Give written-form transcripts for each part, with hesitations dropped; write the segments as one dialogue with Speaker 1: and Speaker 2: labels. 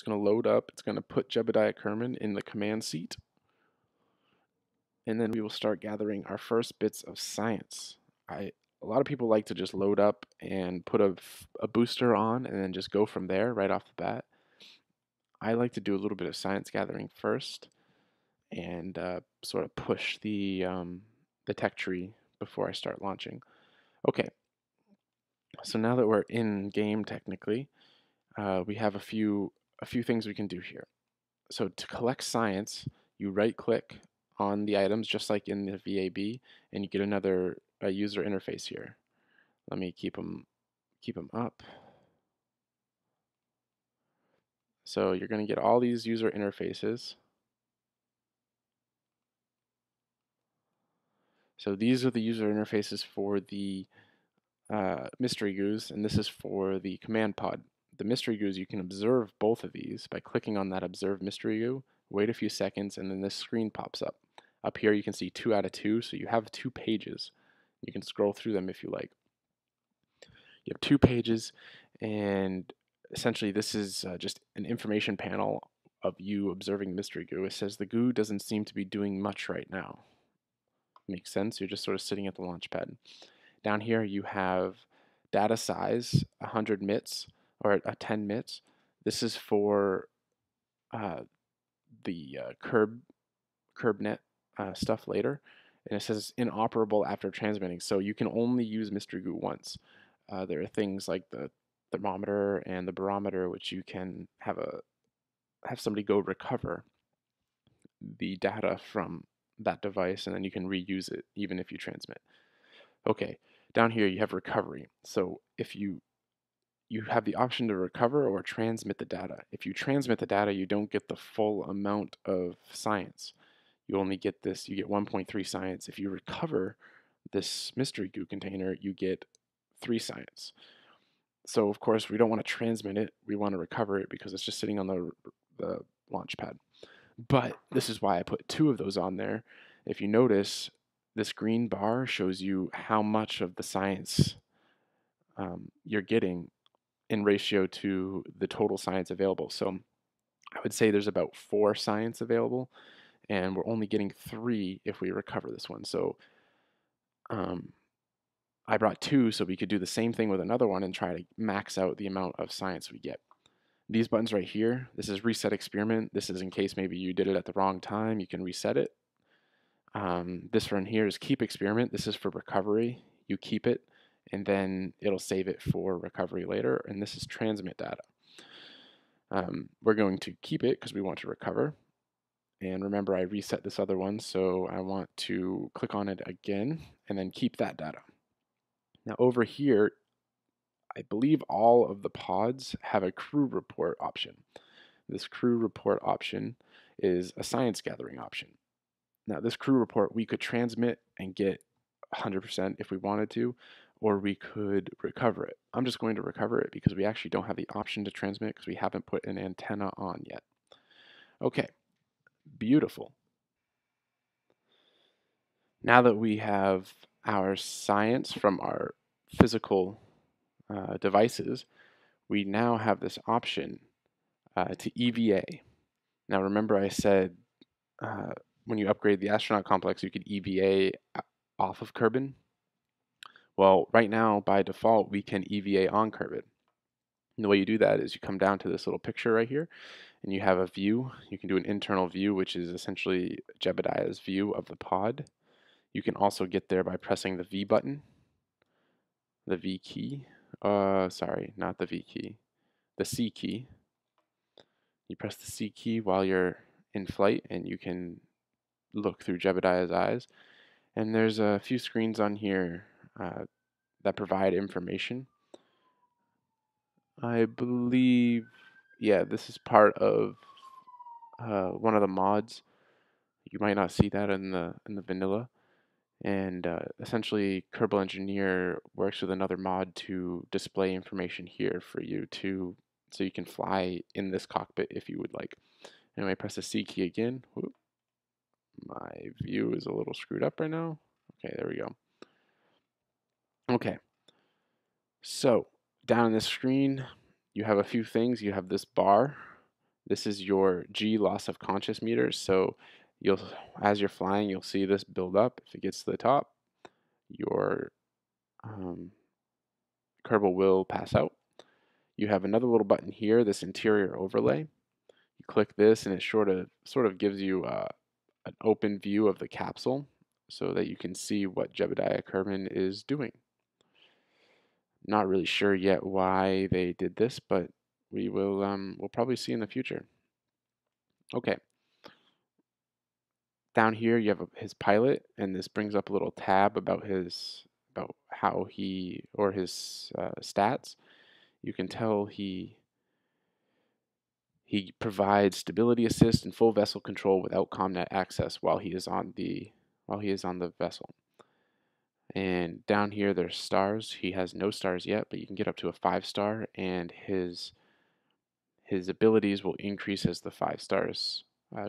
Speaker 1: It's going to load up. It's going to put Jebediah Kerman in the command seat. And then we will start gathering our first bits of science. A lot of people like to just load up and put a booster on and then just go from there right off the bat. I like to do a little bit of science gathering first and sort of push the tech tree before I start launching. Okay, so now that we're in game technically, we have a few things we can do here. So to collect science, you right click on the items just like in the VAB, and you get another user interface here. Let me keep them up. So you're going to get all these user interfaces. So these are the user interfaces for the mystery goos, and this is for the command pod. The mystery goos, you can observe both of these by clicking on that observe mystery goo, wait a few seconds, and then this screen pops up. Up here you can see 2 out of 2, so you have 2 pages. You can scroll through them if you like. You have 2 pages, and essentially this is just an information panel of you observing the mystery goo. It says the goo doesn't seem to be doing much right now. Makes sense, you're just sort of sitting at the launch pad. Down here you have data size, 100 MITs, or 10 MITs. This is for the KERBnet stuff later. And it says inoperable after transmitting, so you can only use mystery goo once. There are things like the thermometer and the barometer, which you can have somebody go recover the data from that device, and then you can reuse it even if you transmit. Okay, down here you have recovery. So if you have the option to recover or transmit the data. If you transmit the data, you don't get the full amount of science. You only get this, you get 1.3 science. If you recover this mystery goo container, you get 3 science. So of course we don't want to transmit it, we want to recover it because it's just sitting on the launch pad. But this is why I put 2 of those on there. If you notice, this green bar shows you how much of the science you're getting in ratio to the total science available. So I would say there's about 4 science available, and we're only getting 3 if we recover this one. So I brought 2 so we could do the same thing with another one and try to max out the amount of science we get. These buttons right here, this is reset experiment. This is in case maybe you did it at the wrong time, you can reset it. This one here is keep experiment. This is for recovery. You keep it, and then it'll save it for recovery later. And this is transmit data. We're going to keep it because we want to recover. And remember, I reset this other one, so I want to click on it again and then keep that data. Now over here, I believe all of the pods have a crew report option. This crew report option is a science gathering option. Now this crew report we could transmit and get 100% if we wanted to, or we could recover it. I'm just going to recover it because we actually don't have the option to transmit because we haven't put an antenna on yet. Okay, beautiful. Now that we have our science from our physical devices, we now have this option to EVA. Now remember I said when you upgrade the astronaut complex you could EVA off of Kerbin. Well, right now by default we can EVA on Kerbin. And the way you do that is you come down to this little picture right here and you have a view. You can do an internal view, which is essentially Jebediah's view of the pod. You can also get there by pressing the V button, the V key. Sorry, not the V key, the C key. You press the C key while you're in flight and you can look through Jebediah's eyes. And there's a few screens on here that provide information. I believe, yeah, this is part of one of the mods. You might not see that in the vanilla. And essentially, Kerbal Engineer works with another mod to display information here for you to, so you can fly in this cockpit if you would like. Anyway, press the C key again. Whoop. My view is a little screwed up right now. Okay, there we go. Okay, so down on this screen, you have a few things. You have this bar. This is your G loss of conscious meter. So you'll, as you're flying, you'll see this build up. If it gets to the top, your Kerbal will pass out. You have another little button here, this interior overlay. You click this and it sort of gives you an open view of the capsule so that you can see what Jebediah Kerbin is doing. Not really sure yet why they did this, but we'll probably see in the future. Okay. Down here you have his pilot, and this brings up a little tab about how he or his stats. You can tell he provides stability assist and full vessel control without comnet access while he is on the vessel. And down here there's stars. He has no stars yet, but you can get up to a 5-star, and his abilities will increase as the 5 stars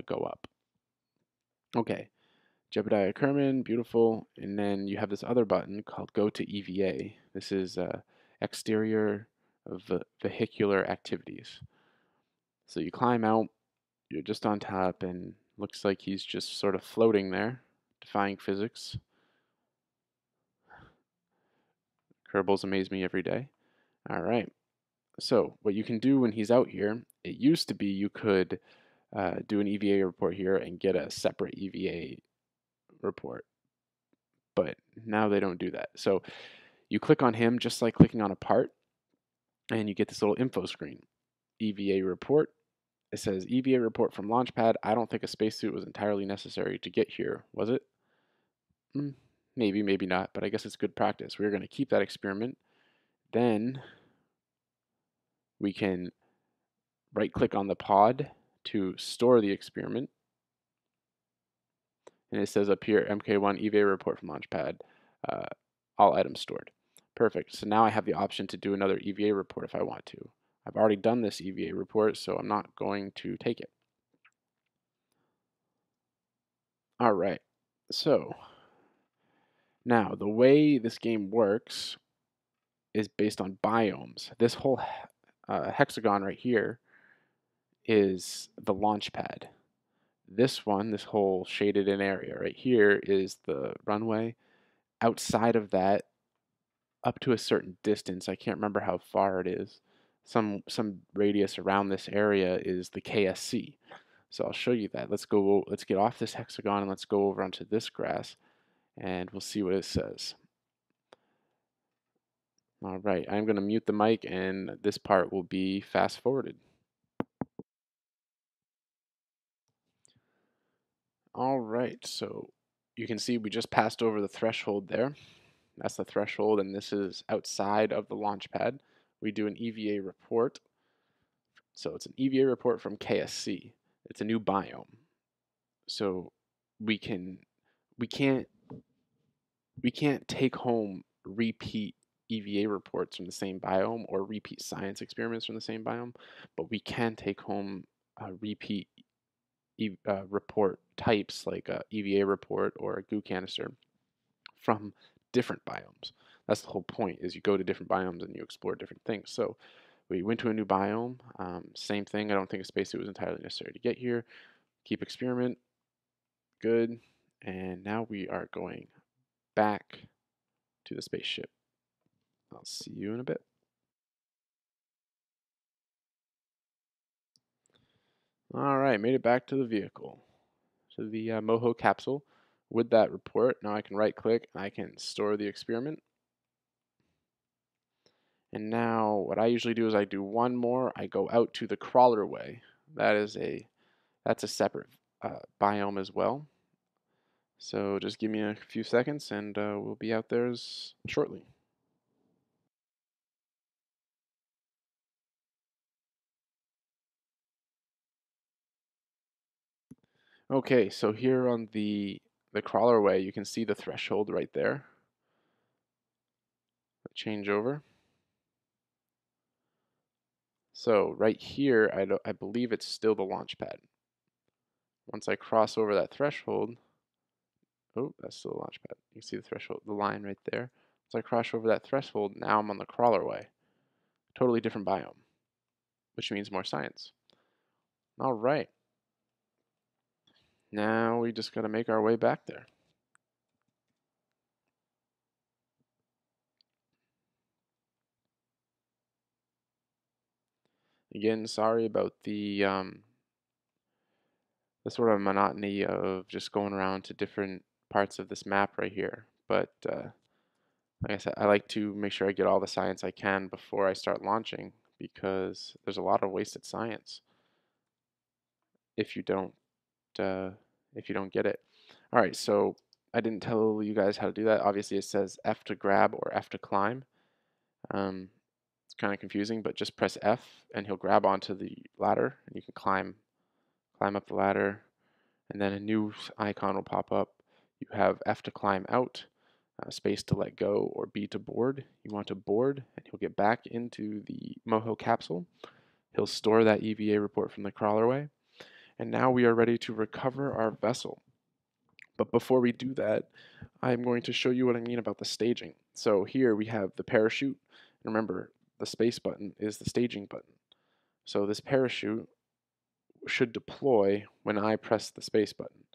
Speaker 1: go up. Okay, Jebediah Kerman, beautiful. And then you have this other button called Go to EVA. This is exterior vehicular activities. So you climb out, you're just on top, and looks like he's just sort of floating there, defying physics. Kerbals amaze me every day. All right. So what you can do when he's out here, it used to be you could do an EVA report here and get a separate EVA report, but now they don't do that. So you click on him just like clicking on a part, and you get this little info screen. EVA report. It says EVA report from Launchpad. I don't think a spacesuit was entirely necessary to get here, was it? Maybe, maybe not, but I guess it's good practice. We're going to keep that experiment. Then we can right click on the pod to store the experiment. And it says up here, MK1 EVA report from Launchpad, all items stored. Perfect. So now I have the option to do another EVA report if I want to. I've already done this EVA report, so I'm not going to take it. All right. So now the way this game works is based on biomes. This whole hexagon right here is the launch pad. This one, this whole shaded in area right here, is the runway. Outside of that, up to a certain distance, I can't remember how far it is, some radius around this area is the KSC. So I'll show you that. Let's get off this hexagon and let's go over onto this grass, and we'll see what it says. All right, I'm going to mute the mic, and this part will be fast forwarded. All right, so you can see we just passed over the threshold there. That's the threshold, and this is outside of the launch pad. We do an EVA report. So it's an EVA report from KSC. It's a new biome. So we can't take home repeat EVA reports from the same biome or repeat science experiments from the same biome, but we can take home repeat report types like a EVA report or a goo canister from different biomes. That's the whole point, is you go to different biomes and you explore different things. So we went to a new biome, same thing. I don't think a spacesuit was entirely necessary to get here. Keep experiment, good. And now we are going back to the spaceship. I'll see you in a bit. All right, made it back to the vehicle, to the MOHO capsule. With that report, now I can right click and I can store the experiment. And now what I usually do is I do one more. I go out to the crawler way. That's a separate biome as well. So just give me a few seconds and we'll be out there shortly. Okay, so here on the crawler way, you can see the threshold right there. Change over. So right here, I believe it's still the launch pad. Once I cross over that threshold, oh, that's still the launch pad. You can see the threshold, the line right there. Once I cross over that threshold, now I'm on the crawler way. Totally different biome, which means more science. All right. Now we just got to make our way back there. Again, sorry about the sort of monotony of just going around to different parts of this map right here. But like I said, I like to make sure I get all the science I can before I start launching because there's a lot of wasted science if you don't uh, if you don't get it. All right, so I didn't tell you guys how to do that. Obviously, it says F to grab or F to climb. It's kind of confusing, but just press F and he'll grab onto the ladder, and you can climb up the ladder, and then a new icon will pop up. You have F to climb out, space to let go, or B to board. You want to board, and he'll get back into the Moho capsule. He'll store that EVA report from the crawlerway, and now we are ready to recover our vessel. But before we do that, I'm going to show you what I mean about the staging. So here we have the parachute. Remember, the space button is the staging button. So this parachute should deploy when I press the space button.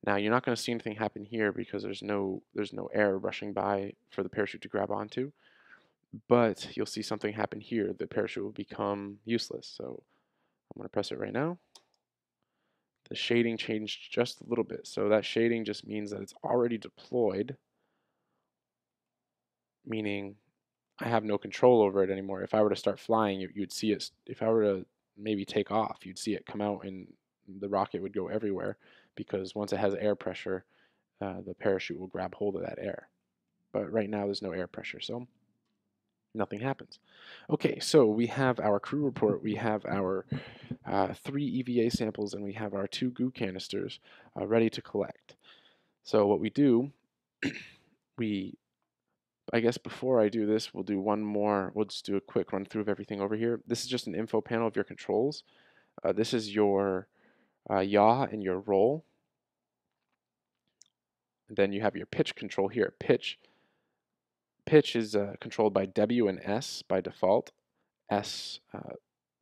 Speaker 1: Now you're not going to see anything happen here because there's no air rushing by for the parachute to grab onto, but you'll see something happen here. The parachute will become useless. So I'm going to press it right now. The shading changed just a little bit. So that shading just means that it's already deployed, meaning I have no control over it anymore. If I were to start flying, you'd see it. If I were to maybe take off, you'd see it come out and the rocket would go everywhere because once it has air pressure, the parachute will grab hold of that air. But right now there's no air pressure, so nothing happens. Okay, so we have our crew report, we have our 3 EVA samples, and we have our 2 goo canisters ready to collect. So what we do, I guess before I do this, we'll just do a quick run through of everything over here. This is just an info panel of your controls. This is your yaw and your roll. And then you have your pitch control here. Pitch is controlled by W and S by default. S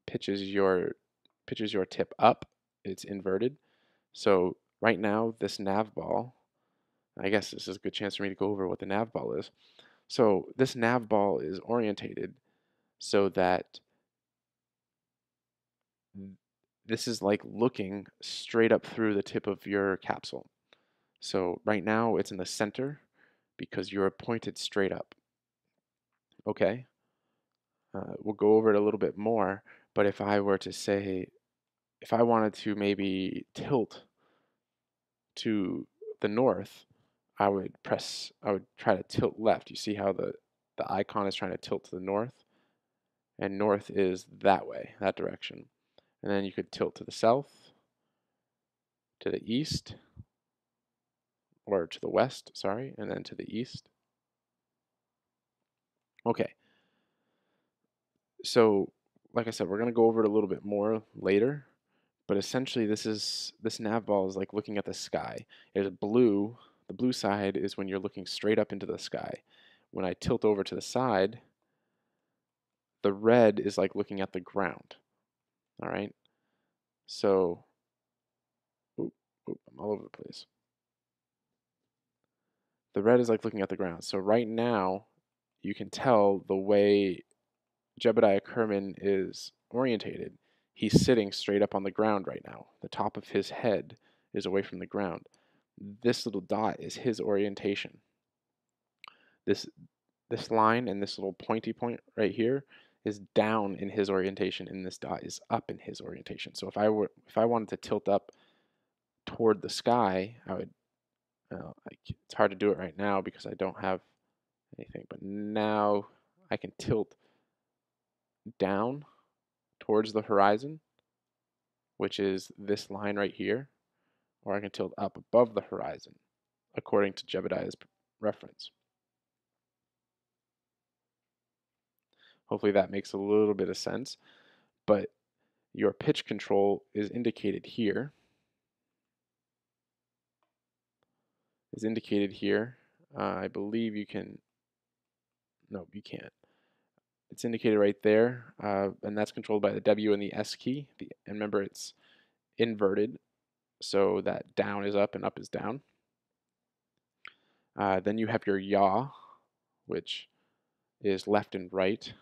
Speaker 1: pitches your tip up. It's inverted. So right now, this nav ball, I guess this is a good chance for me to go over what the nav ball is. So this nav ball is orientated so that this is like looking straight up through the tip of your capsule. So right now it's in the center because you're pointed straight up. Okay? We'll go over it a little bit more, but if I were to say, if I wanted to maybe tilt to the north, I would try to tilt left. You see how the icon is trying to tilt to the north? And north is that way, that direction. And then you could tilt to the south, to the east, or to the west, sorry, and then to the east. Okay, so like I said, we're going to go over it a little bit more later, but essentially this nav ball is like looking at the sky. It is blue. The blue side is when you're looking straight up into the sky. When I tilt over to the side, the red is like looking at the ground. All right, so I'm all over the place. The red is like looking at the ground. So right now, you can tell the way Jebediah Kerman is orientated. He's sitting straight up on the ground right now. The top of his head is away from the ground. This little dot is his orientation. This line and this little pointy point right here is down in his orientation, and this dot is up in his orientation. So if I wanted to tilt up toward the sky, I would. It's hard to do it right now because I don't have anything, but now I can tilt down towards the horizon, which is this line right here, or I can tilt up above the horizon, according to Jebediah's reference. Hopefully that makes a little bit of sense, but your pitch control is indicated here. I believe you can, no, you can't. It's indicated right there, and that's controlled by the W and the S key. And remember, it's inverted so that down is up and up is down. Then you have your yaw, which is left and right.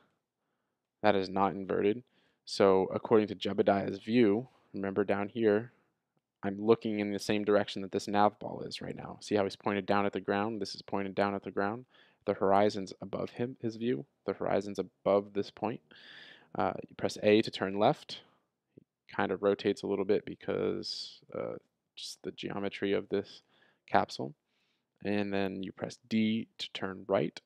Speaker 1: That is not inverted. So according to Jebediah's view, remember down here, I'm looking in the same direction that this nav ball is right now. See how he's pointed down at the ground? This is pointed down at the ground. The horizon's above him, his view. The horizon's above this point. You press A to turn left. Kind of rotates a little bit because just the geometry of this capsule. And then you press D to turn right.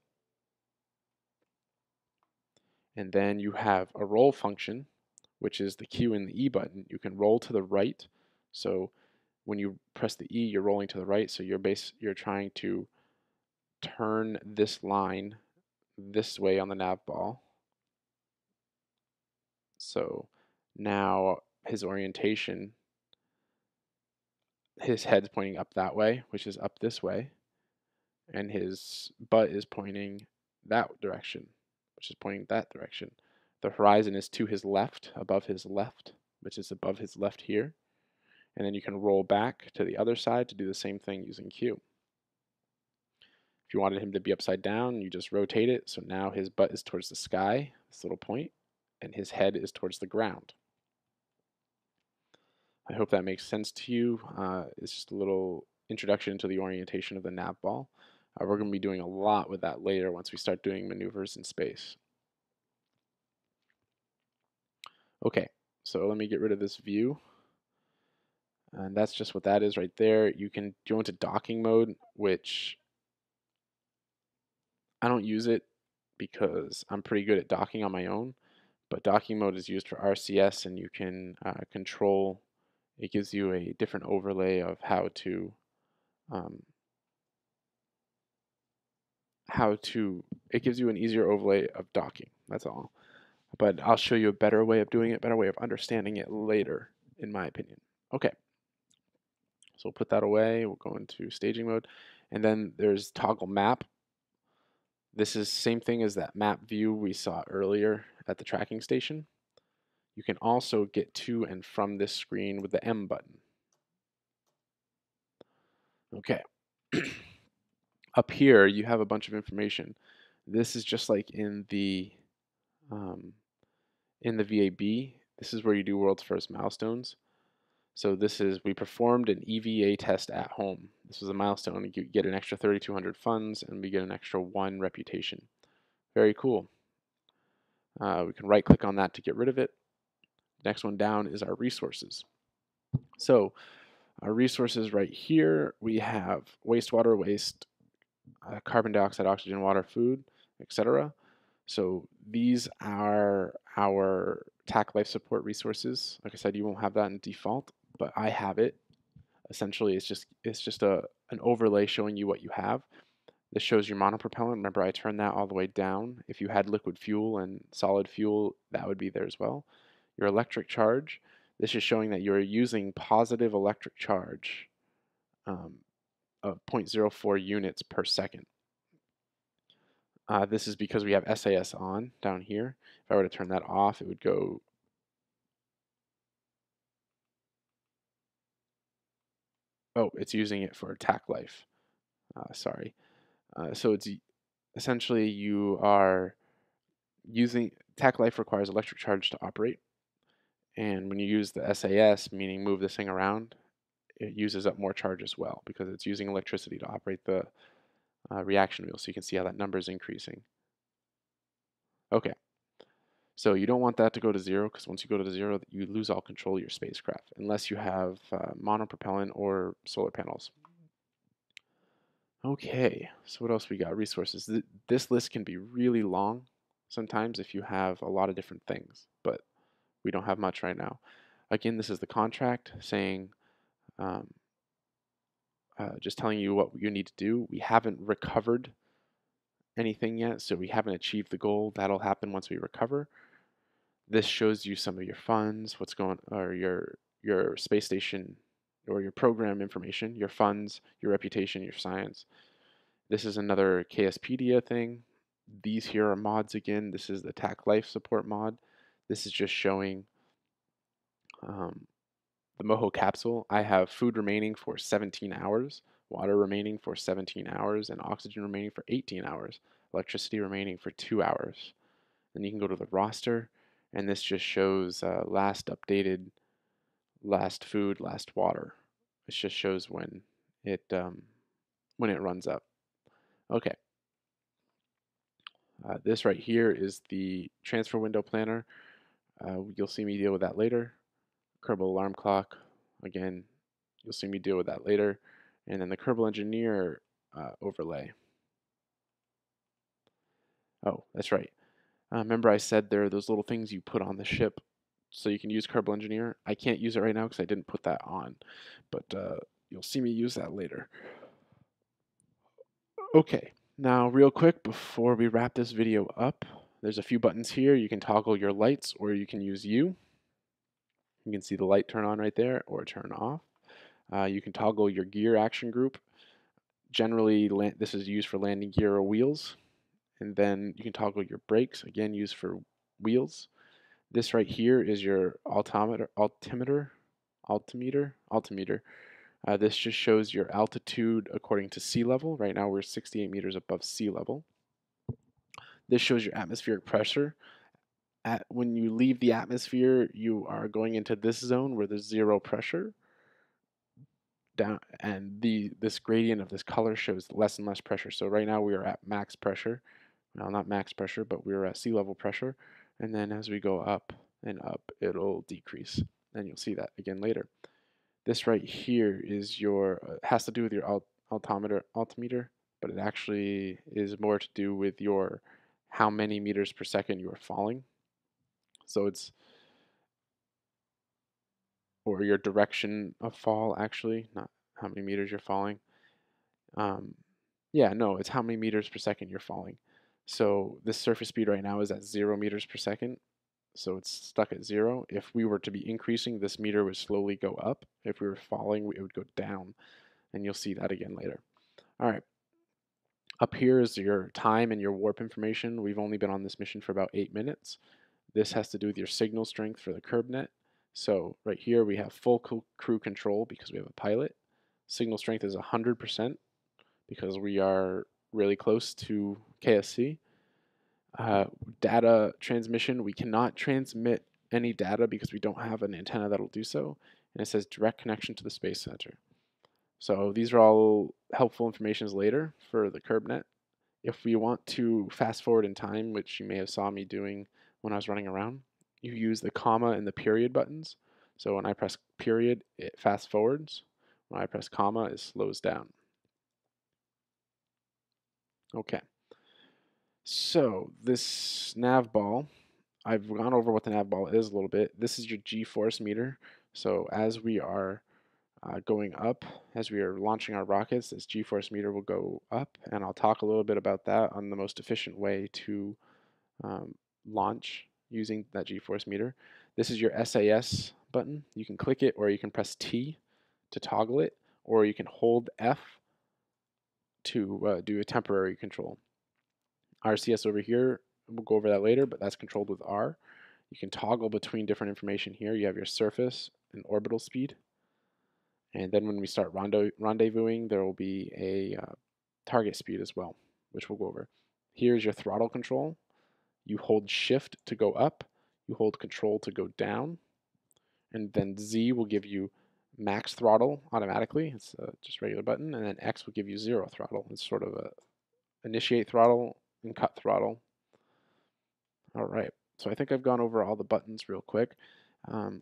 Speaker 1: And then you have a roll function, which is the Q and the E button. You can roll to the right. So when you press the E, you're rolling to the right. So you're trying to turn this line this way on the nav ball. So now his orientation, his head's pointing up that way, which is up this way, and his butt is pointing that direction, which is pointing that direction. The horizon is to his left, above his left, which is above his left here. And then you can roll back to the other side to do the same thing using Q. If you wanted him to be upside down, you just rotate it. So now his butt is towards the sky, this little point, and his head is towards the ground. I hope that makes sense to you. It's just a little introduction to the orientation of the nav ball. We're going to be doing a lot with that later once we start doing maneuvers in space. Okay, so let me get rid of this view. And that's just what that is right there. You can go into docking mode, which I don't use it because I'm pretty good at docking on my own. But docking mode is used for RCS, and you can control. It gives you a different overlay of um, it gives you an easier overlay of docking. That's all. But I'll show you a better way of doing it, better way of understanding it later, in my opinion. Okay, so we'll put that away. We'll go into staging mode, and then there's toggle map. This is same thing as that map view we saw earlier at the tracking station. You can also get to and from this screen with the M button. Okay. Up here, you have a bunch of information. This is just like in the VAB. This is where you do world's first milestones. So this is, we performed an EVA test at home. This was a milestone. You get an extra 3,200 funds, and we get an extra 1 reputation. Very cool. We can right click on that to get rid of it. Next one down is our resources. So our resources right here, we have wastewater, waste, carbon dioxide, oxygen, water, food, etc. So these are our TAC life support resources. Like I said, you won't have that in default, but I have it. Essentially, it's just an overlay showing you what you have. This shows your monopropellant. Remember, I turned that all the way down. If you had liquid fuel and solid fuel, that would be there as well. Your electric charge. This is showing that you're using positive electric charge of 0.04 units per second. This is because we have SAS on down here. If I were to turn that off, it would go. Oh, it's using it for TAC life. Sorry. So it's essentially you are using TAC life requires electric charge to operate. And when you use the SAS, meaning move this thing around, it uses up more charge as well because it's using electricity to operate the reaction wheel. So you can see how that number is increasing. Okay. So you don't want that to go to 0 because once you go to 0, you lose all control of your spacecraft unless you have monopropellant or solar panels. Okay, so what else we got? Resources. This list can be really long sometimes if you have a lot of different things, but we don't have much right now. Again, this is the contract saying, just telling you what you need to do. We haven't recovered anything yet, so we haven't achieved the goal. That'll happen once we recover. This shows you some of your funds, what's going, or your space station, or your program information, your funds, your reputation, your science. This is another KSpedia thing. These here are mods again. This is the TAC Life support mod. This is just showing the Moho capsule, I have food remaining for 17 hours, water remaining for 17 hours, and oxygen remaining for 18 hours, electricity remaining for 2 hours. Then you can go to the roster, and this just shows last updated, last food, last water. It just shows it when it runs up. Okay, this right here is the transfer window planner. You'll see me deal with that later. Kerbal alarm clock, again, you'll see me deal with that later. And then the Kerbal engineer overlay. Oh, that's right. Remember I said there are those little things you put on the ship so you can use Kerbal engineer? I can't use it right now because I didn't put that on, but you'll see me use that later. Okay, now real quick before we wrap this video up, there's a few buttons here. You can toggle your lights or you can use U. You can see the light turn on right there or turn off. You can toggle your gear action group. Generally, this is used for landing gear or wheels. And then you can toggle your brakes, again used for wheels. This right here is your altimeter. This just shows your altitude according to sea level. Right now we're 68 meters above sea level. This shows your atmospheric pressure. When you leave the atmosphere, you are going into this zone where there's zero pressure. Down, and this gradient of this color shows less and less pressure. So right now we are at max pressure. Well, not max pressure, but we're at sea level pressure. And then as we go up and up, it'll decrease. And you'll see that again later. This right here is your has to do with your altimeter, but it actually is more to do with your how many meters per second you are falling. So it's or your direction of fall actually, not how many meters you're falling. Yeah, no, it's how many meters per second you're falling. So this surface speed right now is at 0 meters per second. So it's stuck at 0. If we were to be increasing, this meter would slowly go up. If we were falling, it would go down. And you'll see that again later. All right. Up here is your time and your warp information. We've only been on this mission for about 8 minutes. This has to do with your signal strength for the KerbNet. So right here we have full crew control because we have a pilot. Signal strength is 100% because we are really close to KSP. Data transmission, we cannot transmit any data because we don't have an antenna that'll do so. And it says direct connection to the Space Center. So these are all helpful informations later for the KerbNet. If we want to fast forward in time, which you may have saw me doing when I was running around, you use the comma and the period buttons. So when I press period, it fast forwards. When I press comma, it slows down. Okay. So this nav ball, I've gone over what the nav ball is a little bit. This is your G-force meter. So as we are going up, as we are launching our rockets, this G-force meter will go up, and I'll talk a little bit about that on the most efficient way to launch using that G-force meter. This is your SAS button. You can click it, or you can press T to toggle it, or you can hold F to do a temporary control. RCS over here, we'll go over that later, but that's controlled with R. You can toggle between different information here. You have your surface and orbital speed. And then when we start rendezvousing, there will be a target speed as well, which we'll go over. Here's your throttle control. You hold shift to go up, you hold control to go down, and then Z will give you max throttle automatically. It's just regular button, and then X will give you 0 throttle. It's sort of a initiate throttle and cut throttle. All right, so I think I've gone over all the buttons real quick.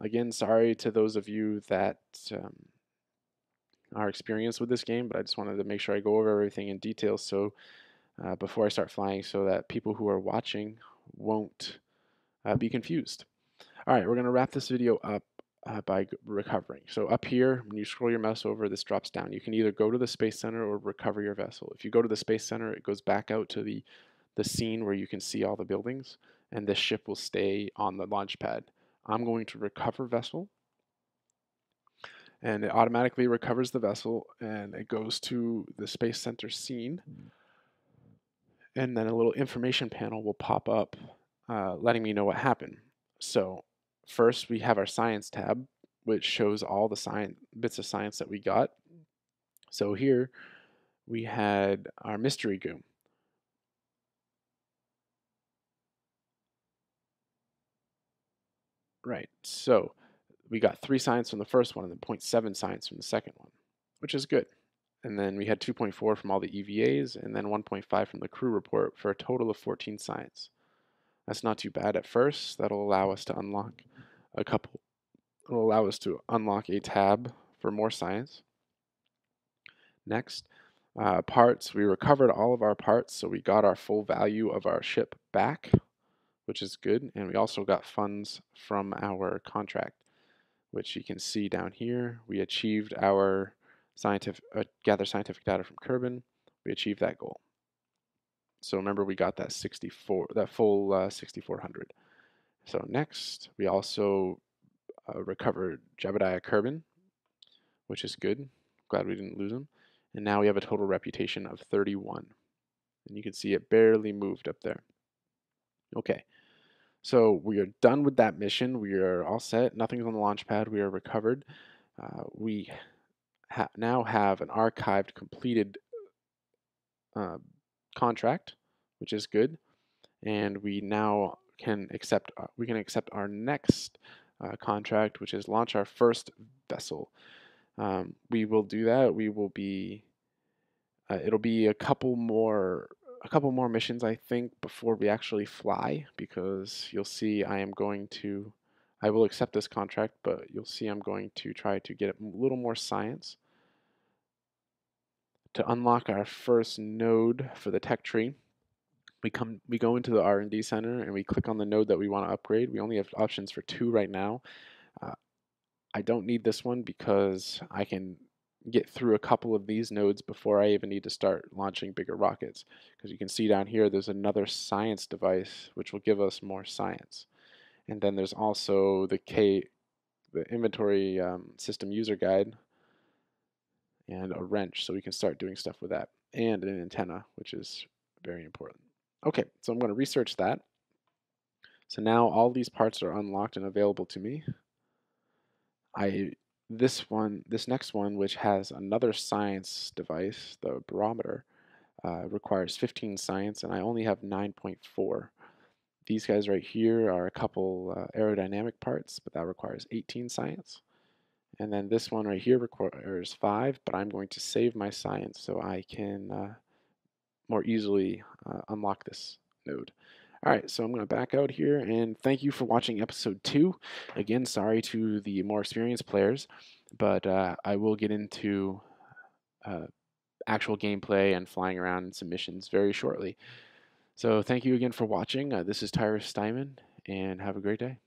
Speaker 1: Again, sorry to those of you that are experienced with this game, but I just wanted to make sure I go over everything in detail so before I start flying so that people who are watching won't be confused. All right, we're going to wrap this video up by recovering. So up here, when you scroll your mouse over, this drops down. You can either go to the Space Center or recover your vessel. If you go to the Space Center, it goes back out to the scene where you can see all the buildings, and this ship will stay on the launch pad. I'm going to recover vessel, and it automatically recovers the vessel, and it goes to the Space Center scene, and then a little information panel will pop up letting me know what happened. So first we have our science tab. which shows all the bits of science that we got. So here we had our mystery goo. Right. So we got 3 science from the first one and then zero point 0.7 science from the second one, which is good. And then we had 2.4 from all the EVAs and then 1.5 from the crew report for a total of 14 science. That's not too bad at first. That'll allow us to unlock a couple. It'll allow us to unlock a tab for more science. Next, parts. We recovered all of our parts, so we got our full value of our ship back, which is good. And we also got funds from our contract, which you can see down here. We achieved our gather scientific data from Kerbin. We achieved that goal. So remember, we got that full 6,400. So next, we also recovered Jebediah Kerbin, which is good. Glad we didn't lose him. And now we have a total reputation of 31. And you can see it barely moved up there. Okay, so we are done with that mission. We are all set. Nothing's on the launch pad. We are recovered. We now have an archived, completed contract, which is good. And we now can accept our next contract, which is launch our first vessel. We will do that. We will be it'll be a couple more missions, I think, before we actually fly, because you'll see I will accept this contract, but you'll see I'm going to try to get a little more science to unlock our first node for the tech tree. We go into the R&D center and we click on the node that we want to upgrade. We only have options for 2 right now. I don't need this one because I can get through a couple of these nodes before I even need to start launching bigger rockets. Because you can see down here there's another science device which will give us more science. And then there's also the inventory system user guide and a wrench, so we can start doing stuff with that. And an antenna, which is very important. Okay, so I'm going to research that. So now all these parts are unlocked and available to me. This next one, which has another science device, the barometer, requires 15 science, and I only have 9.4. These guys right here are a couple aerodynamic parts, but that requires 18 science. And then this one right here requires 5, but I'm going to save my science so I can more easily unlock this node. All right, so I'm going to back out here, and thank you for watching episode 2. Again, sorry to the more experienced players, but I will get into actual gameplay and flying around in some missions very shortly. So thank you again for watching. This is Tyrus Steinman, and have a great day.